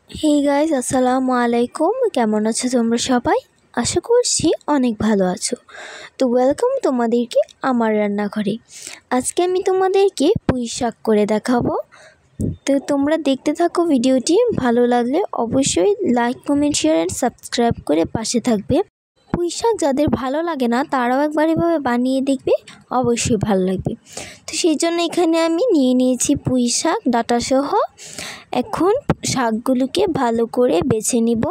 Hey guys, আসসালামু আলাইকুম। কেমন আছো তোমরা সবাই? আশা করছি অনেক ভালো আছো। তো ওয়েলকাম তোমাদেরকে আমার রান্নাঘরে। আজকে আমি তোমাদেরকে পুঁই শাক করে দেখাবো। তো তোমরা দেখতে থাকো ভিডিওটি। ভালো লাগলে অবশ্যই like, comment, share and subscribe করে পাশে থাকবে। পুঁই শাক যাদের ভালো লাগে না তারাও একবার এভাবে বানিয়ে দেখবে, অবশ্যই ভালো লাগবে। তো সেই জন্য এখানে আমি নিয়ে নিয়েছি পুঁই শাক ডাঁটাসহ। এখন শাকগুলোকে ভালো করে বেছে নিব,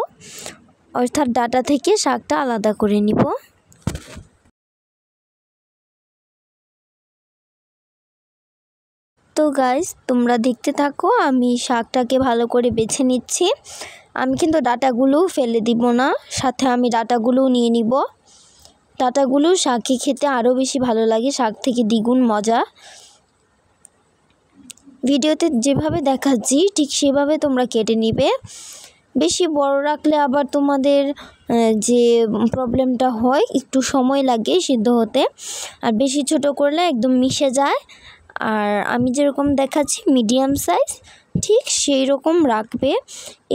অর্থাৎ ডাঁটা থেকে শাকটা আলাদা করে নিব। তো গাইস, তোমরা দেখতে থাকো, আমি শাকটাকে ভালো করে বেছে নিচ্ছি। আমি কিন্তু ডাঁটাগুলো ফেলে দিব না, সাথে আমি ডাঁটাগুলোও নিয়ে নিব। ডাঁটাগুলো শাকে খেতে আরও বেশি ভালো লাগে, শাক থেকে দ্বিগুণ মজা। ভিডিওতে যেভাবে দেখাচ্ছি ঠিক সেভাবে তোমরা কেটে নিবে। বেশি বড় রাখলে আবার তোমাদের যে প্রবলেমটা হয়, একটু সময় লাগে সিদ্ধ হতে, আর বেশি ছোট করলে একদম মিশে যায়। আর আমি যেরকম দেখাচ্ছি মিডিয়াম সাইজ, ঠিক সেই রকম রাখবে।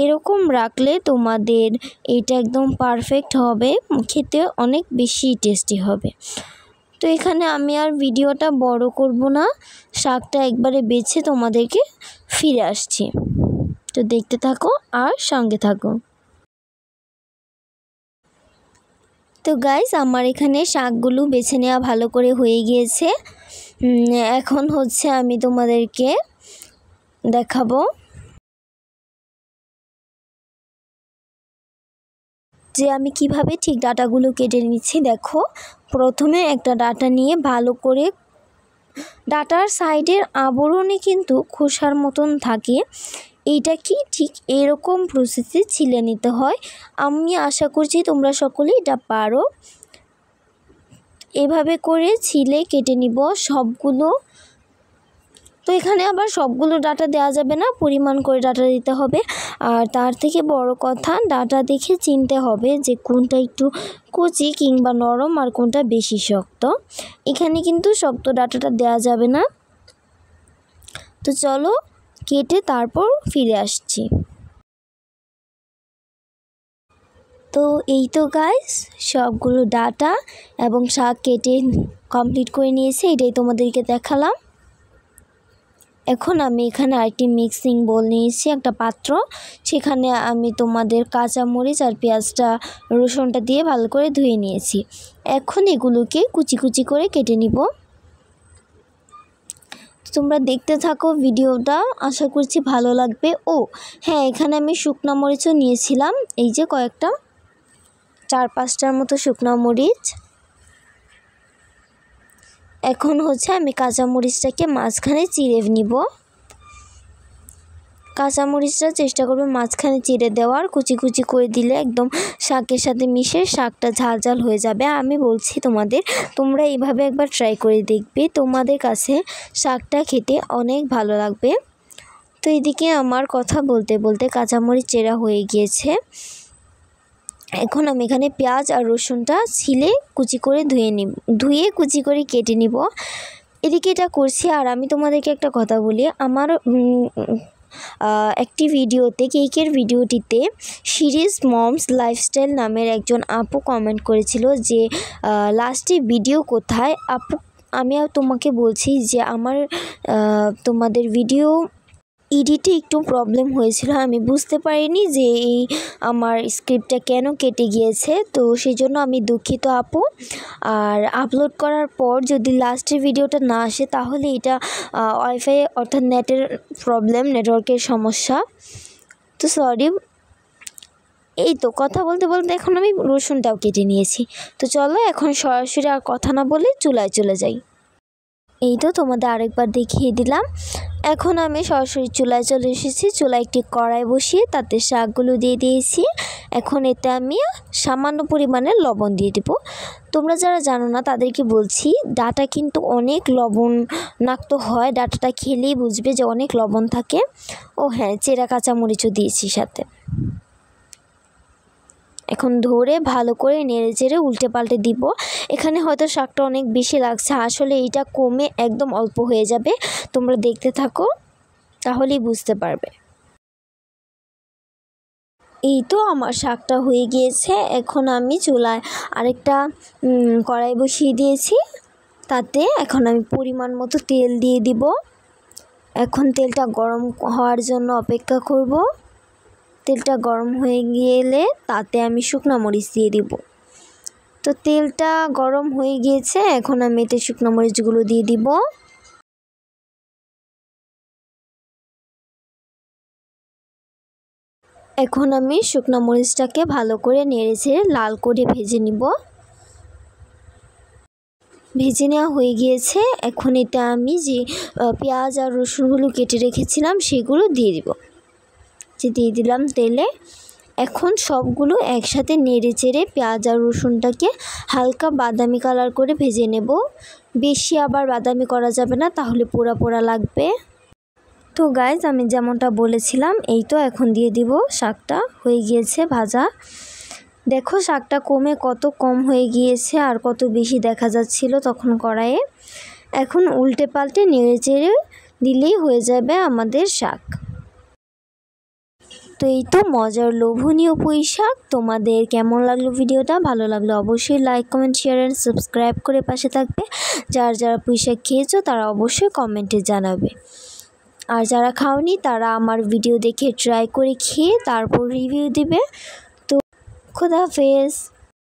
এরকম রাখলে তোমাদের এটা একদম পারফেক্ট হবে, খেতে অনেক বেশি টেস্টি হবে। তো এখানে আমি আর ভিডিওটা বড় করব না, শাকটা একবারে বেছে তোমাদেরকে ফিরে আসছি। তো দেখতে থাকো আর সঙ্গে থাকো। তো গাইস, আমার এখানে শাকগুলো বেছে নেওয়া ভালো করে হয়ে গিয়েছে। এখন হচ্ছে আমি তোমাদেরকে দেখাবো যে আমি কিভাবে ঠিক ডাঁটাগুলো কেটে নিচ্ছি। দেখো, প্রথমে একটা ডাঁটা নিয়ে ভালো করে, ডাঁটার সাইডের আবরণে কিন্তু খোসার মতন থাকে, এইটা কি ঠিক এরকম প্রসেসে ছিলে নিতে হয়। আমি আশা করছি তোমরা সকলেই এটা পারো। এভাবে করে ছিলে কেটে নিব সবগুলো। তো এখানে আবার সবগুলো ডাঁটা দেওয়া যাবে না, পরিমাণ করে ডাঁটা দিতে হবে। আর তার থেকে বড় কথা, ডাঁটা দেখে চিনতে হবে যে কোনটা একটু কচি কিংবা নরম আর কোনটা বেশি শক্ত। এখানে কিন্তু শক্ত ডাঁটাটা দেওয়া যাবে না। তো চলো কেটে তারপর ফিরে আসছি। তো এই তো গাইস, সবগুলো ডাঁটা এবং শাক কেটে কমপ্লিট করে নিয়েছি, এটাই তোমাদেরকে দেখালাম। এখন আমি এখানে আরেকটি মিক্সিং বোল নিয়েছি, একটা পাত্র। সেখানে আমি তোমাদের কাঁচামরিচ আর পেঁয়াজটা, রসুনটা দিয়ে ভালো করে ধুয়ে নিয়েছি। এখন এগুলোকে কুচি কুচি করে কেটে নিব। তোমরা দেখতে থাকো ভিডিওটা, আশা করছি ভালো লাগবে। ও হ্যাঁ, এখানে আমি শুকনো মরিচও নিয়েছিলাম, এই যে কয়েকটা, 4-5টার মতো শুকনো মরিচ। এখন হচ্ছে আমি কাঁচামরিচটাকে মাঝখানে চিড়ে নিব। কাঁচামরিচটা চেষ্টা করবে মাঝখানে চিড়ে দেওয়ার, কুচি কুচি করে দিলে একদম শাকের সাথে মিশে শাকটা ঝাল ঝাল হয়ে যাবে। আমি বলছি তোমাদের, তোমরা এইভাবে একবার ট্রাই করে দেখবে, তোমাদের কাছে শাকটা খেতে অনেক ভালো লাগবে। তো এদিকে আমার কথা বলতে বলতে কাঁচামরিচ চেরা হয়ে গিয়েছে। এখন আমি এখানে পেঁয়াজ আর রসুনটা ছিলে কুচি করে ধুয়ে কুচি করে কেটে নিব। এদিকে এটা করছি। আর আমি তোমাদেরকে একটা কথা বলি, আমার একটি ভিডিওতে, কেকের ভিডিওটিতে সিরিজ মমস লাইফস্টাইল নামের একজন আপু কমেন্ট করেছিল যে লাস্টে ভিডিও কোথায়। আপু, আমি তোমাকে বলছি যে আমার তোমাদের ভিডিও এডিটে একটু প্রবলেম হয়েছিল, আমি বুঝতে পারিনি যে এই আমার স্ক্রিপ্টটা কেন কেটে গিয়েছে। তো সেই জন্য আমি দুঃখিত আপু। আর আপলোড করার পর যদি লাস্টের ভিডিওটা না আসে তাহলে এটা ওয়াইফাই অর্থাৎ নেটের প্রবলেম, নেটওয়ার্কের সমস্যা। তো সরি। এই তো কথা বলতে বলতে এখন আমি রসুনটাও কেটে নিয়েছি। তো চলো এখন সরাসরি আর কথা না বলে চুলায় চলে যাই। এই তো তোমাদের আরেকবার দেখিয়ে দিলাম। এখন আমি সরাসরি চুলায় চলে এসেছি। চুলায় একটি কড়াই বসিয়ে তাতে শাকগুলো দিয়ে দিয়েছি। এখন এতে আমি সামান্য পরিমাণে লবণ দিয়ে দেব। তোমরা যারা জানো না তাদেরকে বলছি, ডাঁটা কিন্তু অনেক লবণাক্ত হয়, ডাঁটাটা খেলেই বুঝবে যে অনেক লবণ থাকে। ও হ্যাঁ, চেরা কাঁচামরিচও দিয়েছি সাথে। এখন ধরে ভালো করে নেড়ে চেড়ে উল্টে পাল্টে দিব। এখানে হয়তো শাকটা অনেক বেশি লাগছে, আসলে এইটা কমে একদম অল্প হয়ে যাবে। তোমরা দেখতে থাকো, তাহলেই বুঝতে পারবে। এই তো আমার শাকটা হয়ে গিয়েছে। এখন আমি চুলায় আরেকটা কড়াই বসিয়ে দিয়েছি। তাতে এখন আমি পরিমাণ মতো তেল দিয়ে দিব। এখন তেলটা গরম হওয়ার জন্য অপেক্ষা করব। তেলটা গরম হয়ে গেলে তাতে আমি শুকনো মরিচ দিয়ে দিব। তো তেলটা গরম হয়ে গিয়েছে, এখন আমি এতে শুকনো মরিচগুলো দিয়ে দিব। এখন আমি শুকনো মরিচটাকে ভালো করে নেড়েচেড়ে লাল করে ভেজে নিব। ভেজে নেওয়া হয়ে গিয়েছে। এখন এটা আমি যে পেঁয়াজ আর রসুনগুলো কেটে রেখেছিলাম সেগুলো দিয়ে দিব। দিয়ে দিলাম তেলে। এখন সবগুলো একসাথে নেড়েচেড়ে পেঁয়াজ আর রসুনটাকে হালকা বাদামি কালার করে ভেজে নেব। বেশি আবার বাদামি করা যাবে না, তাহলে পোড়া পোড়া লাগবে। তো গাইজ, আমি যেমনটা বলেছিলাম, এই তো এখন দিয়ে দিব। শাকটা হয়ে গিয়েছে ভাজা। দেখো শাকটা কত কম হয়ে গিয়েছে আর কত বেশি দেখা যাচ্ছিল তখন কড়াইয়ে। এখন উল্টে পাল্টে নেড়েচেড়ে দিলেই হয়ে যাবে আমাদের শাক। তো এই তো মজার লোভনীয় পুঁই শাক। তোমাদের কেমন লাগলো ভিডিওটা? ভালো লাগলে অবশ্যই like, comment, share and subscribe করে পাশে থাকবে। যারা পুঁই শাক খেয়েছো তারা অবশ্যই কমেন্টে জানাবে। আর যারা খাওনি তারা আমার ভিডিও দেখে ট্রাই করে খেয়ে তারপর রিভিউ দিবে। তো খোদা হাফেজ।